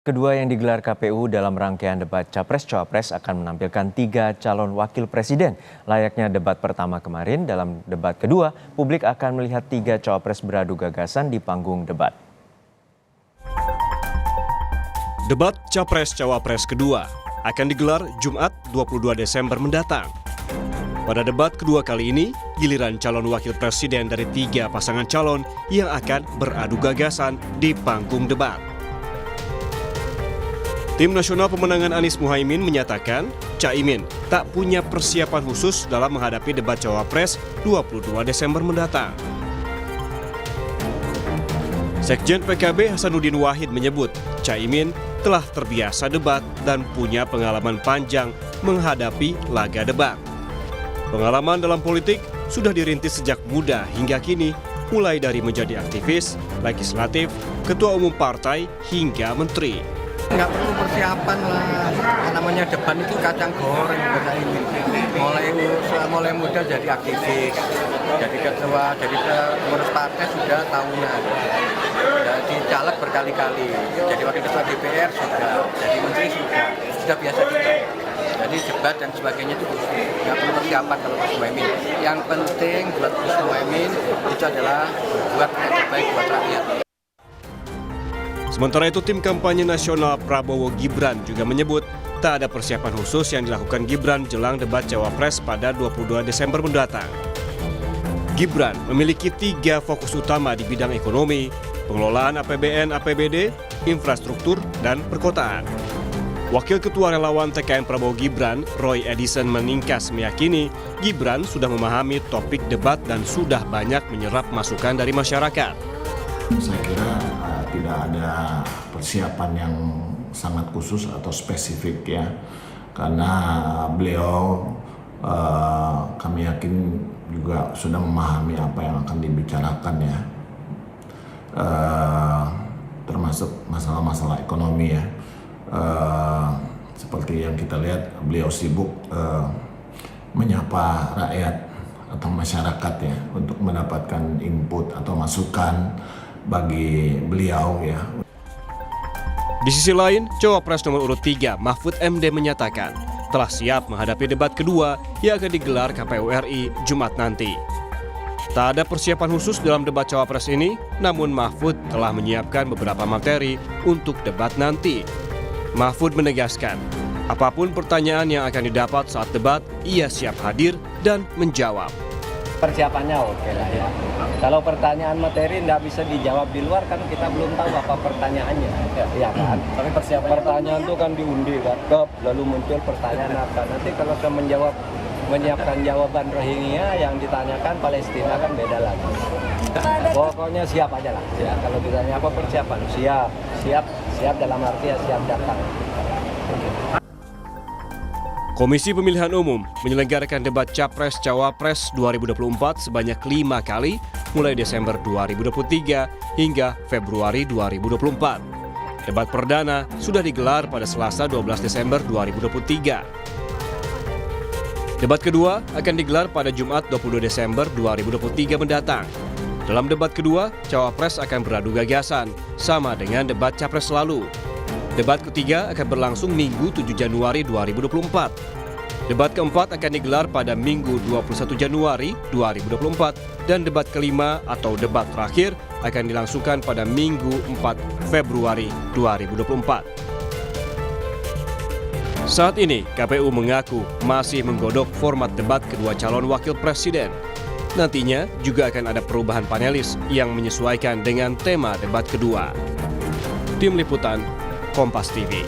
Kedua yang digelar KPU dalam rangkaian debat Capres-Cawapres akan menampilkan 3 calon wakil presiden. Layaknya debat pertama kemarin, dalam debat kedua, publik akan melihat 3 cawapres beradu gagasan di panggung debat. Debat Capres-Cawapres kedua akan digelar Jumat 22 Desember mendatang. Pada debat kedua kali ini, giliran calon wakil presiden dari 3 pasangan calon yang akan beradu gagasan di panggung debat. Tim Nasional Pemenangan Anies Muhaimin menyatakan Caimin tak punya persiapan khusus dalam menghadapi debat Cawapres 22 Desember mendatang. Sekjen PKB Hasanuddin Wahid menyebut Caimin telah terbiasa debat dan punya pengalaman panjang menghadapi laga debat. Pengalaman dalam politik sudah dirintis sejak muda hingga kini, mulai dari menjadi aktivis, legislatif, ketua umum partai, hingga menteri. Nggak perlu persiapan lah, namanya debat itu kacang goreng buat ini. Mulai muda jadi aktivis, jadi ketua, jadi pengurus partai sudah tahunan. Jadi caleg berkali-kali, jadi wakil ketua DPR sudah, jadi menteri sudah biasa juga. Jadi debat dan sebagainya itu nggak perlu persiapan kalau Mas Muhaimin. Yang penting buat Mas Muhaimin itu adalah buat yang terbaik buat rakyat. Sementara itu, tim kampanye nasional Prabowo Gibran juga menyebut tak ada persiapan khusus yang dilakukan Gibran jelang debat Cawapres pada 22 Desember mendatang. Gibran memiliki 3 fokus utama di bidang ekonomi, pengelolaan APBN, APBD, infrastruktur, dan perkotaan. Wakil Ketua Relawan TKN Prabowo Gibran, Roy Edison Meningkas meyakini Gibran sudah memahami topik debat dan sudah banyak menyerap masukan dari masyarakat. Saya kira tidak ada persiapan yang sangat khusus atau spesifik ya, karena beliau kami yakin juga sudah memahami apa yang akan dibicarakan ya, termasuk masalah-masalah ekonomi ya. Seperti yang kita lihat, beliau sibuk menyapa rakyat atau masyarakat ya untuk mendapatkan input atau masukan bagi beliau ya. Di sisi lain, Cawapres nomor urut 3 Mahfud MD menyatakan telah siap menghadapi debat kedua yang akan digelar KPU RI Jumat nanti. Tak ada persiapan khusus dalam debat Cawapres ini, namun Mahfud telah menyiapkan beberapa materi untuk debat nanti. Mahfud menegaskan, apapun pertanyaan yang akan didapat saat debat, ia siap hadir dan menjawab. Persiapannya oke lah ya. Kalau pertanyaan materi tidak bisa dijawab di luar kan kita belum tahu apa pertanyaannya, ya kan? Tapi pertanyaan itu kan diundi kan, lalu muncul pertanyaan apa. Nanti kalau saya menyiapkan jawaban Rohingya yang ditanyakan Palestina kan beda lagi. Pokoknya siap aja lah. Ya, kalau ditanya apa persiapan, siap dalam arti ya siap datang. Komisi Pemilihan Umum menyelenggarakan debat Capres-Cawapres 2024 sebanyak 5 kali, mulai Desember 2023 hingga Februari 2024. Debat perdana sudah digelar pada Selasa 12 Desember 2023. Debat kedua akan digelar pada Jumat 22 Desember 2023 mendatang. Dalam debat kedua, Cawapres akan beradu gagasan, sama dengan debat Capres lalu. Debat ketiga akan berlangsung Minggu 7 Januari 2024. Debat keempat akan digelar pada Minggu 21 Januari 2024 dan debat kelima atau debat terakhir akan dilangsungkan pada Minggu 4 Februari 2024. Saat ini, KPU mengaku masih menggodok format debat kedua calon wakil presiden. Nantinya juga akan ada perubahan panelis yang menyesuaikan dengan tema debat kedua. Tim Liputan Kompas TV.